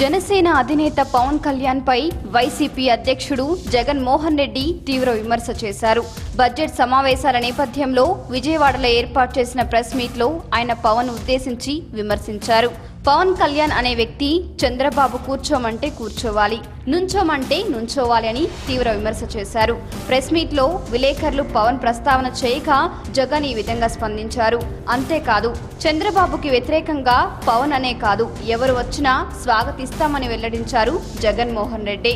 జనసేన అధినేత పవన్ కళ్యాణ్ పై వైసీపీ అధ్యక్షుడు జగన్ మోహన్ రెడ్డి తీవ్ర విమర్శ చేశారు. బడ్జెట్ సమావేశాల నేపథ్యంలో విజయవాడలో ఏర్పాటు చేసిన ప్రెస్ మీట్ లో ఆయన పవన్ ఉద్దేశించి విమర్శించారు. పవన్ కళ్యాణ్ అనే వ్యక్తి చంద్రబాబు కూర్చోమంటే కూర్చోవాలి, నుంచోమంటే నుంచోవాలి అని తీవ్ర విమర్శ చేశారు. ప్రెస్ మీట్ లో విలేకరులు పవన్ ప్రస్తావన చేయక జగన్ ఈ విధంగా స్పందించారు. అంతేకాదు, చంద్రబాబుకి వ్యతిరేకంగా పవన్ అనే కాదు ఎవరు వచ్చినా స్వాగతిస్తామని వెల్లడించారు జగన్ మోహన్ రెడ్డి.